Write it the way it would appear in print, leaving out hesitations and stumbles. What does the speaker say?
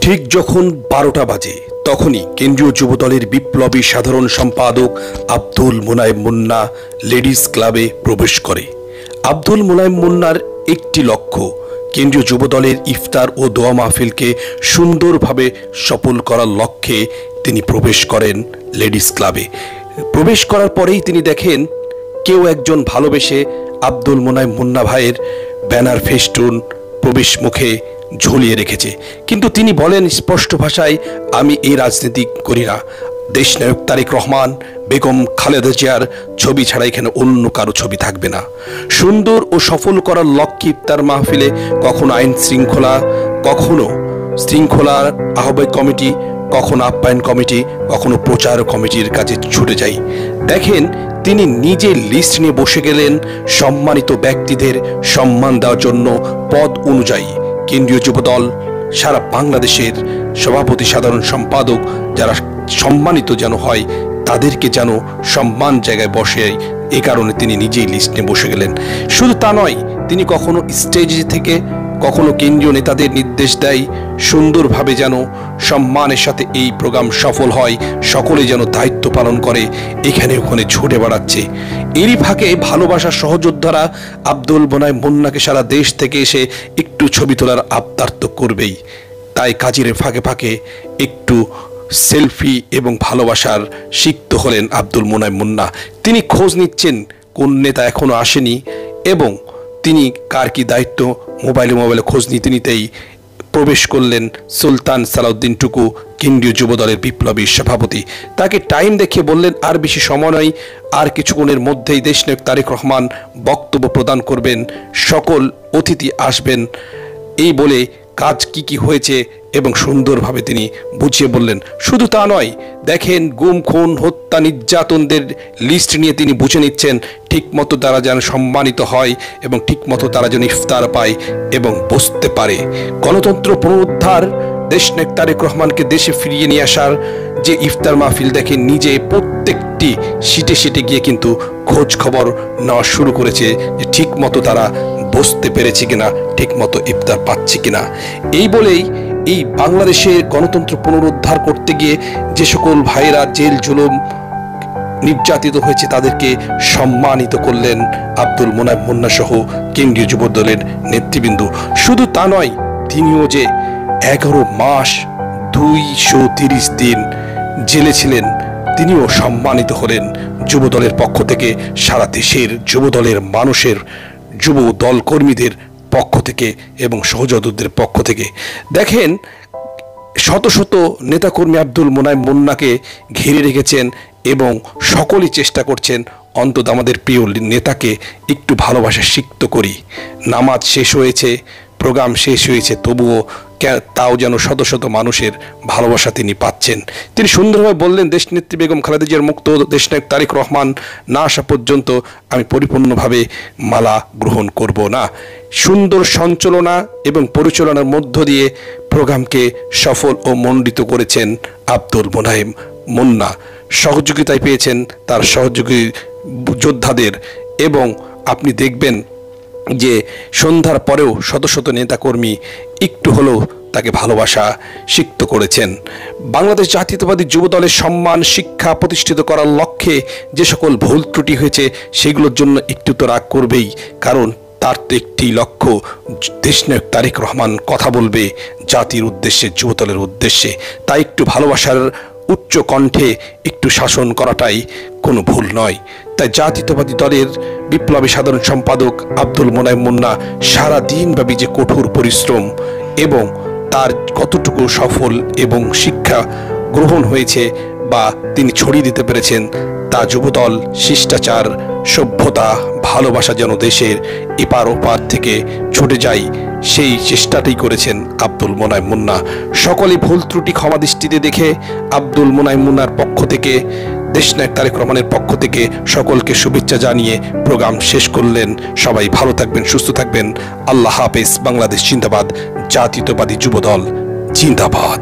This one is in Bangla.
ঠিক যখন 12টা বাজে তখনই কেন্দ্রীয় যুবদলের বিপ্লবী সাধারণ সম্পাদক আব্দুল মোনায়েম মুন্না লেডিস ক্লাবে প্রবেশ করে। আব্দুল মোনায়েম মুন্নার একটি লক্ষ্য কেন্দ্রীয় যুবদলের ইফতার ও দোয়া মাহফিলকে সুন্দরভাবে সফল করার লক্ষ্যে তিনি প্রবেশ করেন লেডিস ক্লাবে। প্রবেশ করার পরেই তিনি দেখেন কেউ একজন ভালোবেসে আব্দুল মোনায়েম মুন্না ভাইয়ের ব্যানার ফেস্টুন প্রবেশ মুখে ঝুলিয়ে রেখেছে, কিন্তু তিনি বলেন স্পষ্ট ভাষায়, আমি এই রাজনীতি করি না। দেশনায়ক তারেক রহমান, বেগম খালেদা জিয়ার ছবি ছাড়া এখানে অন্য কারো ছবি থাকবে না। সুন্দর ও সফল করার লক্ষ্যে ইফতার মাহফিলে কখনো আইন শৃঙ্খলা, কখনো শৃঙ্খলার আহ্বায়ক কমিটি, কখনো আপ্যায়ন কমিটি, কখনো প্রচার কমিটির কাছে ছুটে যাই। দেখেন তিনি নিজে লিস্ট নিয়ে বসে গেলেন সম্মানিত ব্যক্তিদের সম্মান দেওয়ার জন্য পদ অনুযায়ী। কেন্দ্রীয় যুবদল সারা বাংলাদেশের সভাপতি, সাধারণ সম্পাদক যারা সম্মানিত যেন হয়, তাদেরকে যেন সম্মান জায়গায় বসে, এ কারণে তিনি নিজেই লিস্ট নিয়ে বসে গেলেন। শুধু তা নয়, তিনি কখনো স্টেজ থেকে কখনো কেন্দ্রীয় নেতাদের নির্দেশ দেয় সুন্দরভাবে যেন সম্মানের সাথে এই প্রোগ্রাম সফল হয়, সকলে যেন দায়িত্ব পালন করে, এখানে ওখানে ছুটে বেড়াচ্ছে। এরই ফাঁকে ভালোবাসার সহযোদ্ধারা আব্দুল মোনায়েম মুন্নাকে সারা দেশ থেকে এসে একটু ছবি তোলার আবদার তো করবেই, তাই কাজের ফাঁকে ফাঁকে একটু সেলফি এবং ভালোবাসার সিক্ত হলেন আব্দুল মোনায়েম মুন্না। তিনি খোঁজ নিচ্ছেন কোন নেতা এখনো আসেনি এবং তিনি কার কি দায়িত্ব মোবাইলে খোঁজ নিতে নিতেই প্রবেশ করলেন সুলতান সালাউদ্দিন টুকু, কেন্দ্রীয় যুবদলের বিপ্লবী সভাপতি। তাকে টাইম দেখিয়ে বললেন আর বেশি সময় নয়, আর কিছুক্ষণের মধ্যেই দেশনায়ক তারেক রহমান বক্তব্য প্রদান করবেন, সকল অতিথি আসবেন। এই বলে কাজ কি হয়েছে এবং সুন্দরভাবে তিনি বুঝিয়ে বললেন। শুধু তা নয়, দেখেন গুম, খুন, হত্যা, নির্যাতনদের লিস্ট নিয়ে তিনি বুঝে নিচ্ছেন ঠিকমতো তারা যেন সম্মানিত হয় এবং ঠিকমতো তারা যেন ইফতার পায় এবং বসতে পারে। গণতন্ত্র পুনরুদ্ধার, দেশনায়ক তারেক রহমানকে দেশে ফিরিয়ে নিয়ে আসার যে ইফতার মাহফিল, দেখেন নিজে প্রত্যেকটি সিটে গিয়ে কিন্তু খোঁজ খবর নেওয়া শুরু করেছে যে ঠিকমতো তারা বসতে পেরেছে কিনা, ঠিকমতো ইফতার পাচ্ছে কিনা। এই বলেই এই বাংলাদেশের গণতন্ত্র পুনরুদ্ধার করতে গিয়ে যে সকল ভাইরা জেল জুলুম নির্যাতিত হয়েছে তাদেরকে সম্মানিত করলেন আব্দুল মোনায়েম মুন্না সহ কেন্দ্রীয় যুবদলের নেতৃবৃন্দ। শুধু তা নয়, তিনিও যে 11 মাস 230 দিন জেলে ছিলেন, তিনিও সম্মানিত হলেন যুবদলের পক্ষ থেকে, সারা দেশের যুবদলের মানুষের, যুব দল কর্মীদের পক্ষ থেকে এবং সহযোদ্ধাদের পক্ষ থেকে। দেখেন শত শত নেতাকর্মী আব্দুল মোনায়েম মুন্নাকে ঘিরে রেখেছেন এবং সকলেই চেষ্টা করছেন অন্তত আমাদের প্রিয় নেতাকে একটু ভালোবাসা সিক্ত করি। নামাজ শেষ হয়েছে, প্রোগ্রাম শেষ হয়েছে, তবুও তাও যেন শত শত মানুষের ভালোবাসা তিনি পাচ্ছেন। তিনি সুন্দরভাবে বললেন, দেশনেত্রী বেগম খালেদা জিয়ার মুক্ত দেশনায়ক তারেক রহমান না আসা পর্যন্ত আমি পরিপূর্ণভাবে মালা গ্রহণ করব না। সুন্দর সঞ্চালনা এবং পরিচালনার মধ্য দিয়ে প্রোগ্রামকে সফল ও মণ্ডিত করেছেন আব্দুল মোনায়েম মুন্না। সহযোগিতায় পেয়েছেন তার সহযোগী যোদ্ধাদের এবং আপনি দেখবেন যে সন্ধ্যার পরেও শত শত নেতাকর্মী একটু হলেও তাকে ভালোবাসা সিক্ত করেছেন। বাংলাদেশ জাতীয়তাবাদী যুবদলের সম্মান শিক্ষা প্রতিষ্ঠিত করার লক্ষ্যে যে সকল ভুল ত্রুটি হয়েছে সেগুলোর জন্য একটু তো রাগ করবেই, কারণ তার তো একটি লক্ষ্য, দেশনায়ক তারেক রহমান কথা বলবে জাতির উদ্দেশ্যে, যুবদলের উদ্দেশ্যে। তাই একটু ভালোবাসার উচ্চ কণ্ঠে একটু শাসন করাটাই কোনো ভুল নয়। তাই জাতীয়তাবাদী দলের বিপ্লবী সাধারণ সম্পাদক আব্দুল মোনায়েম মুন্না সারা দিনব্যাপী যে কঠোর পরিশ্রম এবং তার কতটুকু সফল এবং শিক্ষা গ্রহণ হয়েছে বা তিনি ছড়িয়ে দিতে পেরেছেন, তা যুবদল শিষ্টাচার, সভ্যতা, ভালোবাসা যেন দেশের এপার ওপার থেকে ছুটে যায়, সেই চেষ্টাটাই করেছেন আব্দুল মোনায়েম মুন্না। সকলে ভুল ত্রুটি ক্ষমা দৃষ্টিতে দেখে আব্দুল মোনায়েম মুন্নার পক্ষ থেকে, দেশনায়ক তারেক রহমানের পক্ষ থেকে সকলকে শুভেচ্ছা জানিয়ে প্রোগ্রাম শেষ করলেন। সবাই ভালো থাকবেন, সুস্থ থাকবেন। আল্লাহ হাফেজ। বাংলাদেশ জিন্দাবাদ। জাতীয়তাবাদী যুবদল জিন্দাবাদ।